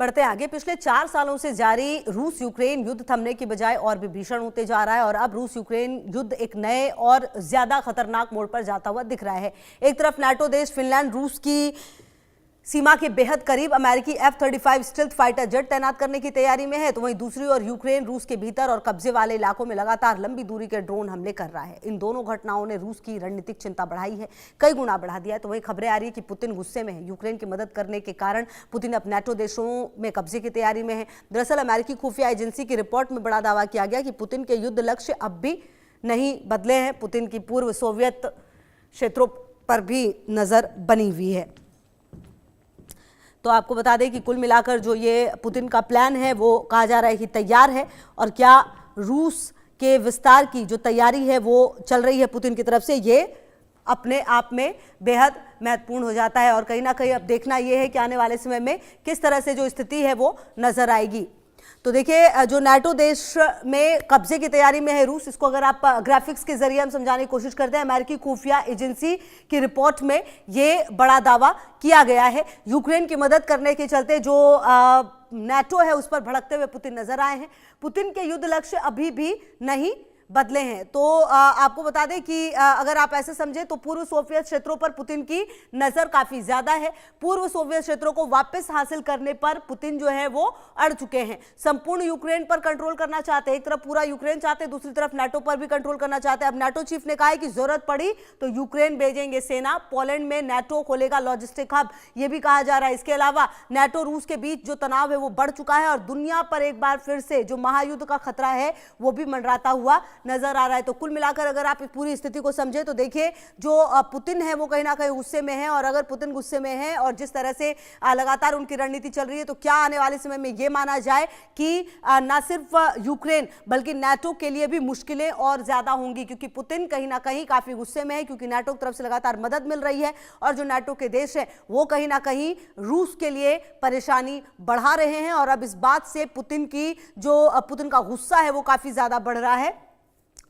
बढ़ते आगे, पिछले 4 सालों से जारी रूस यूक्रेन युद्ध थमने की बजाय और भी भीषण होते जा रहा है और अब रूस यूक्रेन युद्ध एक नए और ज्यादा खतरनाक मोड़ पर जाता हुआ दिख रहा है। एक तरफ नाटो देश फिनलैंड रूस की सीमा के बेहद करीब अमेरिकी F-35 स्टिल्थ फाइटर जेट तैनात करने की तैयारी में है, तो वहीं दूसरी ओर यूक्रेन रूस के भीतर और कब्जे वाले इलाकों में लगातार लंबी दूरी के ड्रोन हमले कर रहा है। इन दोनों घटनाओं ने रूस की रणनीतिक चिंता बढ़ाई है, कई गुना बढ़ा दिया है। तो वहीं खबरें आ रही है कि पुतिन गुस्से में है। यूक्रेन की मदद करने के कारण पुतिन अब नाटो देशों में कब्जे की तैयारी में है। दरअसल अमेरिकी खुफिया एजेंसी की रिपोर्ट में बड़ा दावा किया गया कि पुतिन के युद्ध लक्ष्य अब भी नहीं बदले हैं। पुतिन की पूर्व सोवियत क्षेत्रों पर भी नजर बनी हुई है। तो आपको बता दें कि कुल मिलाकर जो ये पुतिन का प्लान है वो कहा जा रहा है कि तैयार है, और क्या रूस के विस्तार की जो तैयारी है वो चल रही है पुतिन की तरफ से, ये अपने आप में बेहद महत्वपूर्ण हो जाता है। और कहीं ना कहीं अब देखना ये है कि आने वाले समय में किस तरह से जो स्थिति है वो नजर आएगी। तो देखिए, जो नाटो देश में कब्जे की तैयारी में है रूस, इसको अगर आप ग्राफिक्स के जरिए हम समझाने की कोशिश करते हैं, अमेरिकी खुफिया एजेंसी की रिपोर्ट में ये बड़ा दावा किया गया है। यूक्रेन की मदद करने के चलते जो नाटो है उस पर भड़कते हुए पुतिन नजर आए हैं। पुतिन के युद्ध लक्ष्य अभी भी नहीं बदले हैं। तो आपको बता दें कि अगर आप ऐसे समझे तो पूर्व सोवियत क्षेत्रों पर पुतिन की नजर काफी ज्यादा है। पूर्व सोवियत क्षेत्रों को वापस हासिल करने पर पुतिन जो है वो अड़ चुके हैं। संपूर्ण यूक्रेन पर कंट्रोल करना चाहते हैं, एक तरफ पूरा यूक्रेन चाहते हैं, दूसरी तरफ नाटो पर भी कंट्रोल करना चाहते हैं। अब नाटो चीफ ने कहा है कि जरूरत पड़ी तो यूक्रेन भेजेंगे सेना, पोलैंड में नाटो खोलेगा लॉजिस्टिक हब, यह भी कहा जा रहा है। इसके अलावा नाटो रूस के बीच जो तनाव है वो बढ़ चुका है और दुनिया पर एक बार फिर से जो महायुद्ध का खतरा है वो भी मंडराता हुआ नजर आ रहा है। तो कुल मिलाकर अगर आप इस पूरी स्थिति को समझे तो देखिए, जो पुतिन है वो कहीं ना कहीं गुस्से में है, और अगर पुतिन गुस्से में है और जिस तरह से लगातार उनकी रणनीति चल रही है, तो क्या आने वाले समय में यह माना जाए कि ना सिर्फ यूक्रेन बल्कि नाटो के लिए भी मुश्किलें और ज्यादा होंगी, क्योंकि पुतिन कहीं ना कहीं काफी गुस्से में है, क्योंकि नाटो की तरफ से लगातार मदद मिल रही है और जो नाटो के देश है वो कहीं ना कहीं रूस के लिए परेशानी बढ़ा रहे हैं। और अब इस बात से पुतिन का गुस्सा है वो काफी ज्यादा बढ़ रहा है।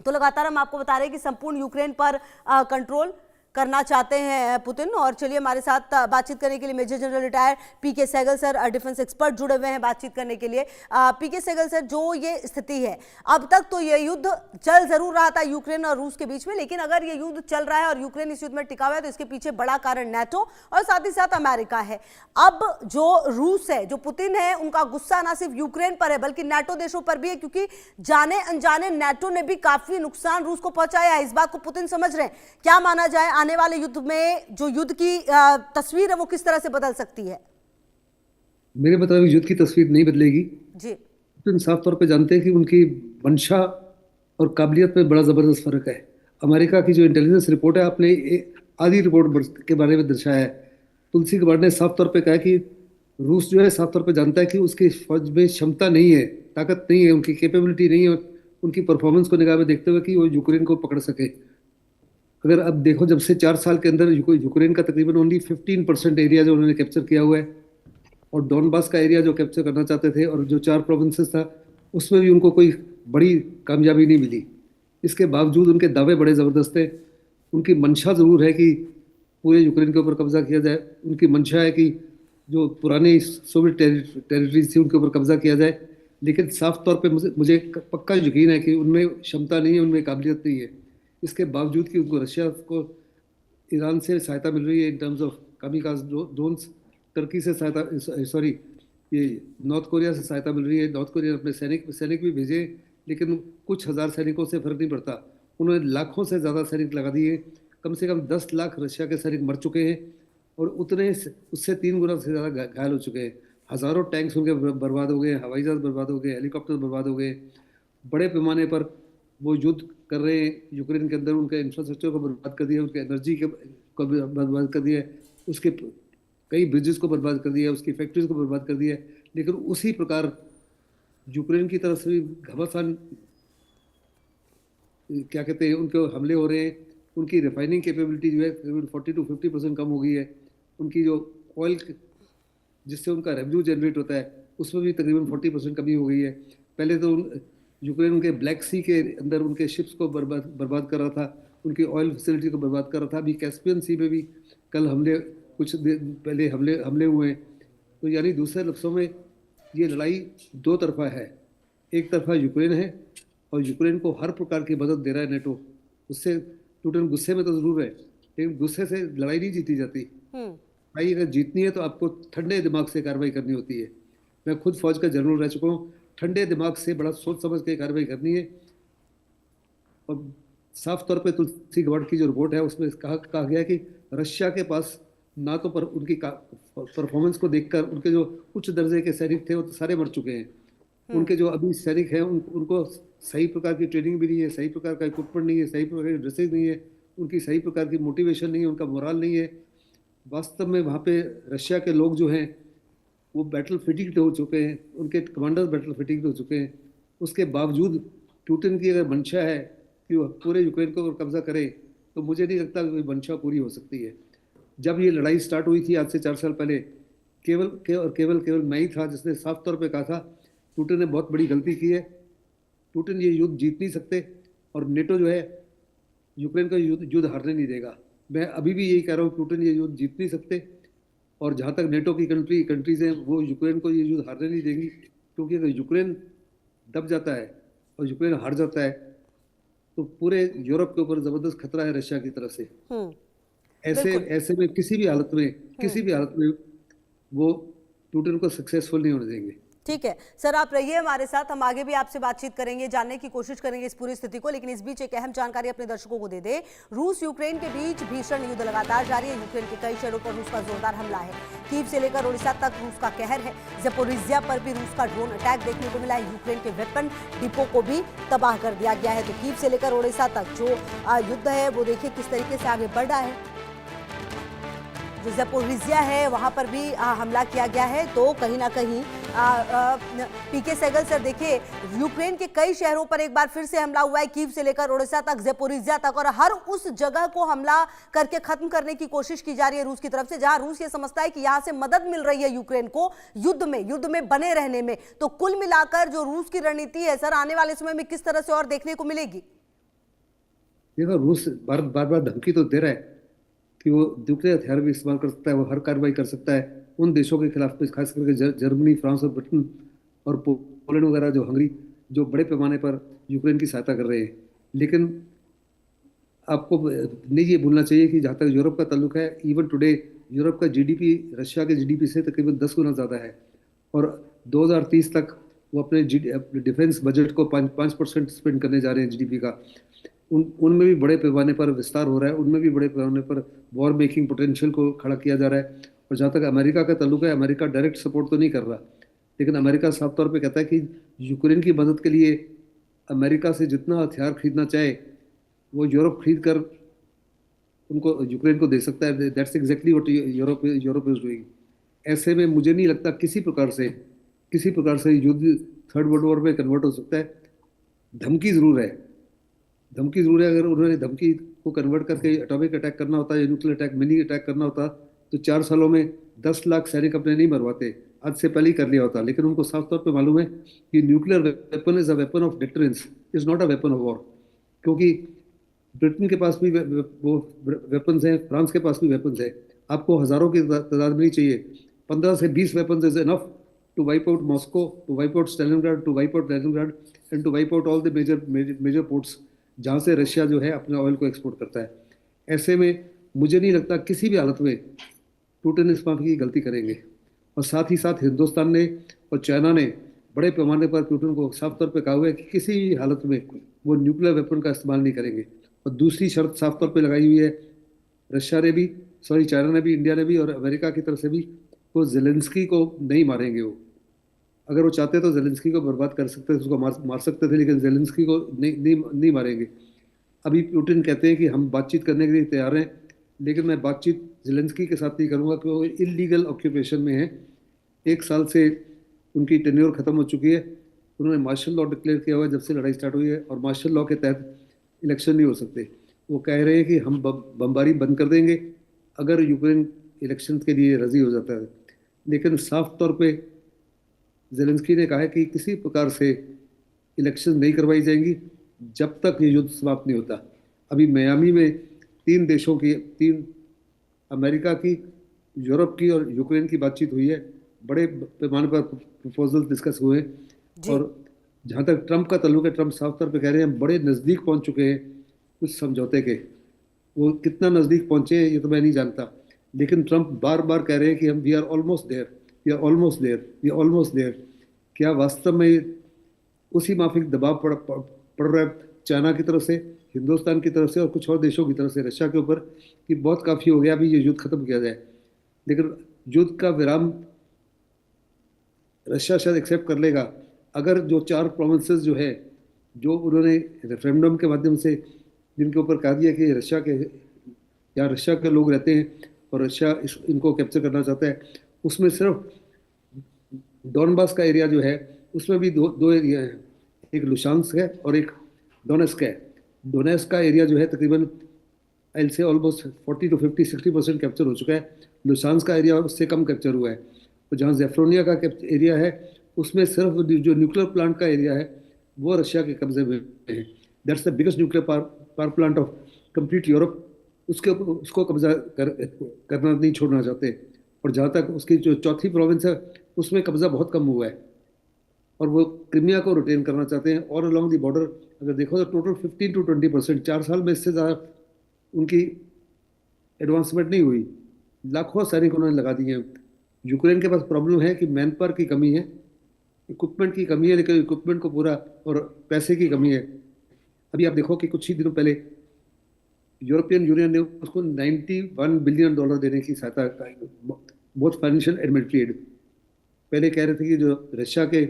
तो लगातार हम आपको बता रहे हैं कि संपूर्ण यूक्रेन पर कंट्रोल करना चाहते हैं पुतिन। और चलिए, हमारे साथ बातचीत करने के लिए मेजर जनरल रिटायर पीके सहगल सर, डिफेंस एक्सपर्ट, जुड़े हुए हैं बातचीत करने के लिए। पीके सहगल सर, जो ये स्थिति है, अब तक तो ये युद्ध चल जरूर रहा था यूक्रेन और रूस के बीच में, लेकिन अगर ये युद्ध चल रहा है और यूक्रेन इस युद्ध में टिका हुआ है तो इसके पीछे बड़ा कारण नाटो और साथ ही साथ अमेरिका है। अब जो रूस है, जो पुतिन है, उनका गुस्सा ना सिर्फ यूक्रेन पर है बल्कि नाटो देशों पर भी है, क्योंकि जाने अनजाने नाटो ने भी काफी नुकसान रूस को पहुंचाया है। इस बात को पुतिन समझ रहे हैं। क्या माना जाए, आने वाले युद्ध में जो युद्ध की तस्वीर है वो किस तरह से बदल सकती है? मेरे मुताबिक युद्ध की तस्वीर नहीं बदलेगी जी। पुतिन साफ तौर पे जानते हैं कि उनकी मंशा और काबिलियत में बड़ा जबरदस्त फर्क है। अमेरिका की जो इंटेलिजेंस रिपोर्ट है, आपने आधी रिपोर्ट के बारे में दर्शाया है। तुलसी गबार्ड ने साफ तौर पे कहा कि रूस जो है साफ तौर पे जानता है कि उसकी फौज में क्षमता नहीं है, ताकत नहीं है, उनकी कैपेबिलिटी नहीं है उनकी परफॉर्मेंस को निगाह में देखते हुए कि वो यूक्रेन को पकड़ सके। अगर अब देखो, जब से 4 साल के अंदर यूक्रेन का तकरीबन ओनली 15% एरिया जो उन्होंने कैप्चर किया हुआ है, और डॉनबास का एरिया जो कैप्चर करना चाहते थे और जो 4 प्रोविंसेस था उसमें भी उनको कोई बड़ी कामयाबी नहीं मिली। इसके बावजूद उनके दावे बड़े ज़बरदस्त थे। उनकी मंशा ज़रूर है कि पूरे यूक्रेन के ऊपर कब्जा किया जाए। उनकी मंशा है कि जो पुराने सोवियत टेरिटरीज थी उनके ऊपर कब्जा किया जाए। लेकिन साफ तौर पे मुझे पक्का यकीन है कि उनमें क्षमता नहीं है, उनमें काबिलियत नहीं है। इसके बावजूद कि उनको रशिया को ईरान से सहायता मिल रही है in terms of kamikaze drones, Turkey से सहायता, सॉरी, ये नॉर्थ कोरिया से सहायता मिल रही है। नॉर्थ कोरिया ने अपने सैनिक भी भेजे, लेकिन कुछ हज़ार सैनिकों से फर्क नहीं पड़ता। उन्होंने लाखों से ज़्यादा सैनिक लगा दिए। कम से कम 10 लाख रशिया के सैनिक मर चुके हैं और उससे 3 गुना से ज़्यादा घायल हो चुके हैं। हज़ारों टैंक्स उनके बर्बाद हो गए, हवाई जहाज़ बर्बाद हो गए, हेलीकॉप्टर बर्बाद हो गए। बड़े पैमाने पर वो युद्ध कर रहे हैं यूक्रेन के अंदर। उनके इंफ्रास्ट्रक्चर को बर्बाद कर दिया, उनके एनर्जी को बर्बाद कर दिया, उसके कई ब्रिजेस को बर्बाद कर दिया, उसकी फैक्ट्रीज को बर्बाद कर दिया। लेकिन उसी प्रकार यूक्रेन की तरफ से भी घमासान, क्या कहते हैं, उनके हमले हो रहे हैं। उनकी रिफाइनिंग कैपेबिलिटी जो है करीबन 40 to 50% कम हो गई है। उनकी जो ऑयल जिससे उनका रेवेन्यू जनरेट होता है उसमें भी तकरीबन 40% कमी हो गई है। पहले तो यूक्रेन उनके ब्लैक सी के अंदर उनके शिप्स को बर्बाद कर रहा था, उनकी ऑयल फैसिलिटी को बर्बाद कर रहा था। अभी कैस्पियन सी में भी कल कुछ दिन पहले हमले हुए हैं। तो यानी दूसरे लफ्ज़ों में ये लड़ाई दो तरफा है। एक तरफा यूक्रेन है और यूक्रेन को हर प्रकार की मदद दे रहा है नेटो। उससे पुतिन गुस्से में तो जरूर है, लेकिन गुस्से से लड़ाई नहीं जीती जाती। हम्म। लड़ाई अगर जीतनी है तो आपको ठंडे दिमाग से कार्रवाई करनी होती है। मैं खुद फौज का जनरल रह चुका हूँ। ठंडे दिमाग से बड़ा सोच समझ के कार्रवाई करनी है। और साफ तौर पे तुलसी गबार्ड की जो रिपोर्ट है उसमें कहा गया कि रशिया के पास ना तो पर उनकी परफॉर्मेंस को देखकर उनके जो उच्च दर्जे के सैनिक थे वो तो सारे मर चुके हैं। उनके जो अभी सैनिक हैं उनको सही प्रकार की ट्रेनिंग भी नहीं है, सही प्रकार का इक्विपमेंट नहीं है, सही प्रकार की ड्रेसेज नहीं है, उनकी सही प्रकार की मोटिवेशन नहीं है, उनका मोरल नहीं है। वास्तव में वहाँ पे रशिया के लोग जो हैं वो बैटल फिटिग्ड हो चुके हैं, उनके कमांडर बैटल फिटिग्ड हो चुके हैं। उसके बावजूद पुतिन की अगर मंशा है कि वह पूरे यूक्रेन को कब्जा करे, तो मुझे नहीं लगता कि मंशा पूरी हो सकती है। जब ये लड़ाई स्टार्ट हुई थी आज से 4 साल पहले, केवल मैं ही था जिसने साफ तौर पे कहा था पुतिन ने बहुत बड़ी गलती की है, पुतिन ये युद्ध जीत नहीं सकते और नेटो जो है यूक्रेन का युद्ध हारने नहीं देगा। मैं अभी भी यही कह रहा हूँ, पुतिन ये युद्ध जीत नहीं सकते और जहाँ तक नेटो की कंट्रीज हैं वो यूक्रेन को ये युद्ध हारने नहीं देंगी। क्योंकि अगर यूक्रेन दब जाता है और यूक्रेन हार जाता है तो पूरे यूरोप के ऊपर जबरदस्त खतरा है रशिया की तरफ से। ऐसे बिल्कुल। ऐसे में किसी भी हालत में वो पुतिन को सक्सेसफुल नहीं होने देंगे। ठीक है सर, आप रहिए हमारे साथ, हम आगे भी आपसे बातचीत करेंगे, जानने की कोशिश करेंगे इस पूरी स्थिति को। लेकिन इस बीच एक अहम जानकारी अपने दर्शकों को दे दें। रूस यूक्रेन के बीच भीषण युद्ध लगातार जारी है। यूक्रेन के कई शहरों पर रूस का जोरदार हमला है। कीव से लेकर ओडिशा तक रूस का कहर है। ज़पोरिज़िया पर भी रूस का ड्रोन अटैक देखने को मिला है। यूक्रेन के वेपन डिपो को भी तबाह कर दिया गया है। तो कीव से लेकर ओडिशा तक जो युद्ध है वो देखिए किस तरीके से आगे बढ़ रहा है। जो ज़पोरिज़िया है वहां पर भी हमला किया गया है। तो कहीं ना कहीं पीके सहगल सर, देखिए यूक्रेन के कई शहरों पर एक बार फिर से हमला हुआ है। कीव से लेकर ओडिशा तक, ज़पोरिज़िया तक, और हर उस जगह को हमला करके खत्म करने की कोशिश की जा रही है रूस की तरफ से, जहां रूस ये समझता है कि यहां से मदद मिल रही है यूक्रेन को युद्ध में बने रहने में। तो कुल मिलाकर जो रूस की रणनीति है सर, आने वाले समय में किस तरह से और देखने को मिलेगी? देखो, रूस बार बार धमकी तो दे रहा है कि वो न्यूक्लियर हथियार भी इस्तेमाल कर सकता है, वो हर कार्रवाई कर सकता है उन देशों के खिलाफ, खास करके जर्मनी, फ्रांस और ब्रिटेन और पोलैंड वगैरह, जो हंगरी, जो बड़े पैमाने पर यूक्रेन की सहायता कर रहे हैं। लेकिन आपको नहीं ये भूलना चाहिए कि जहाँ तक यूरोप का ताल्लुक है, इवन टुडे यूरोप का जीडीपी रशिया के जीडीपी से तकरीबन 10 गुना ज़्यादा है। और 2030 तक वो अपने डिफेंस बजट को 5% स्पेंड करने जा रहे हैं जीडीपी का। उनमें भी बड़े पैमाने पर विस्तार हो रहा है, उनमें भी बड़े पैमाने पर वॉर मेकिंग पोटेंशियल को खड़ा किया जा रहा है। और जहाँ तक अमेरिका का ताल्लुक है, अमेरिका डायरेक्ट सपोर्ट तो नहीं कर रहा, लेकिन अमेरिका साफ तौर पे कहता है कि यूक्रेन की मदद के लिए अमेरिका से जितना हथियार खरीदना चाहे वो यूरोप खरीद कर उनको यूक्रेन को दे सकता है। That's exactly what Europe is doing. ऐसे में मुझे नहीं लगता किसी प्रकार से युद्ध थर्ड वर्ल्ड वॉर में कन्वर्ट हो सकता है। धमकी जरूर है, अगर उन्होंने धमकी को कन्वर्ट करके एटॉमिक अटैक करना होता या न्यूक्लियर अटैक, मिनी अटैक करना होता, तो 4 सालों में 10 लाख सैनिक अपने नहीं मरवाते, आज से पहले ही कर लिया होता। लेकिन उनको साफ तौर पे मालूम है कि nuclear weapon is a weapon of deterrence, is not a weapon of war. क्योंकि ब्रिटेन के पास भी वो वेपन्स हैं, फ्रांस के पास भी वेपन्स हैं। आपको हज़ारों की तादाद में नहीं चाहिए, 15 से 20 weapons is enough to wipe out Moscow, to wipe out Stalingrad, to wipe out Leningrad and to wipe out all the major ports जहाँ से रशिया जो है अपने ऑयल को एक्सपोर्ट करता है। ऐसे में मुझे नहीं लगता किसी भी हालत में पुतिन इस मामले की गलती करेंगे। और साथ ही साथ हिंदुस्तान ने और चाइना ने बड़े पैमाने पर पुतिन को साफ तौर पे कहा हुआ है कि किसी भी हालत में वो न्यूक्लियर वेपन का इस्तेमाल नहीं करेंगे। और दूसरी शर्त साफ तौर पे लगाई हुई है रशिया ने भी, चाइना ने भी, इंडिया ने भी और अमेरिका की तरफ से भी, वो जेलेंस्की को नहीं मारेंगे। वो अगर वो चाहते तो जेलेंस्की को बर्बाद कर सकते थे, उसको मार सकते थे, लेकिन जेलेंस्की को नहीं मारेंगे। अभी पुतिन कहते हैं कि हम बातचीत करने के लिए तैयार हैं, लेकिन मैं बातचीत जेलेंस्की के साथ नहीं करूंगा क्योंकि वो इलीगल ऑक्यूपेशन में है। 1 साल से उनकी टेन्योर खत्म हो चुकी है। उन्होंने मार्शल लॉ डिक्लेयर किया हुआ है जब से लड़ाई स्टार्ट हुई है, और मार्शल लॉ के तहत इलेक्शन नहीं हो सकते। वो कह रहे हैं कि हम बमबारी बंद कर देंगे अगर यूक्रेन इलेक्शन के लिए राजी हो जाता है। लेकिन साफ तौर पे जेलेंस्की ने कहा है कि किसी प्रकार से इलेक्शन नहीं करवाई जाएंगी जब तक ये युद्ध समाप्त नहीं होता। अभी मियामी में 3 देशों की, 3 अमेरिका की, यूरोप की और यूक्रेन की बातचीत हुई है। बड़े पैमाने पर प्रपोजल डिस्कस हुए जी। और जहाँ तक ट्रंप का ताल्लुक है, ट्रंप साफ तौर पे कह रहे हैं हम बड़े नज़दीक पहुँच चुके हैं कुछ समझौते के। वो कितना नज़दीक पहुँचे हैं ये तो मैं नहीं जानता, लेकिन ट्रंप बार बार कह रहे हैं कि हम we are almost there, we are almost there, we are almost there. क्या वास्तव में उसी माफिक दबाव पड़ रहा है चाइना की तरफ से, हिंदुस्तान की तरफ से और कुछ और देशों की तरफ से रशिया के ऊपर कि बहुत काफ़ी हो गया, अभी ये युद्ध खत्म किया जाए। लेकिन युद्ध का विराम रशिया शायद एक्सेप्ट कर लेगा अगर जो 4 प्रोविंसेस जो है, जो उन्होंने रेफरेंडम के माध्यम से जिनके ऊपर कहा दिया कि रशिया के या रशिया के लोग रहते हैं और रशिया इनको कैप्चर करना चाहता है, उसमें सिर्फ डॉनबास का एरिया जो है उसमें भी दो एरिया हैं, एक लुशांस्क है और एक डोनेस्क है। डोनेस्क का एरिया जो है तकरीबन आई से ऑलमोस्ट 40 to 50-60% कैप्चर हो चुका है। लुशांस्क का एरिया उससे कम कैप्चर हुआ है। तो जहाँ जेफ्रोनिया का एरिया है उसमें सिर्फ जो न्यूक्लियर प्लांट का एरिया है वो रशिया के कब्जे में है। That's the biggest nuclear power plant of complete Europe. उसको कब्जा करना नहीं छोड़ना चाहते। और जहाँ तक उसकी जो चौथी प्रोविंस है उसमें कब्जा बहुत कम हुआ है और वो क्रीमिया को रिटेन करना चाहते हैं। और अलॉन्ग दी बॉर्डर अगर देखो तो टोटल 15 to 20%, 4 साल में इससे ज़्यादा उनकी एडवांसमेंट नहीं हुई। लाखों सैनिक उन्होंने लगा दिए हैं। यूक्रेन के पास प्रॉब्लम है कि मैन पावर की कमी है, इक्विपमेंट की कमी है, लेकिन इक्विपमेंट को पूरा और पैसे की कमी है। अभी आप देखो कि कुछ ही दिनों पहले यूरोपियन यूनियन ने उसको $91 बिलियन देने की सहायता, बहुत फाइनेंशियल एंड मिलिट्री एड। पहले कह रहे थे कि जो रशिया के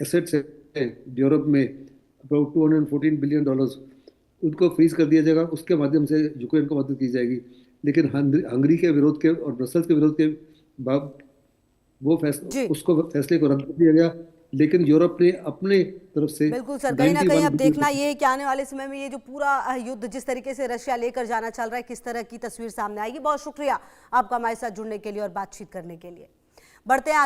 एसेट्स हैं यूरोप में अबाउट $214 बिलियन उनको फ्रीज कर दिया जाएगा, उसके माध्यम से यूक्रेन को मदद की जाएगी। लेकिन हंगरी के विरोध के और ब्रसल्स के विरोध के बाद वो उसको फैसले को रद्द कर दिया गया। लेकिन यूरोप ने अपने तरफ से बिल्कुल सर, कहीं ना कहीं अब देखना ये है कि आने वाले समय में ये जो पूरा युद्ध जिस तरीके से रशिया लेकर जाना चल रहा है, किस तरह की तस्वीर सामने आएगी। बहुत शुक्रिया आपका हमारे साथ जुड़ने के लिए और बातचीत करने के लिए। बढ़ते हैं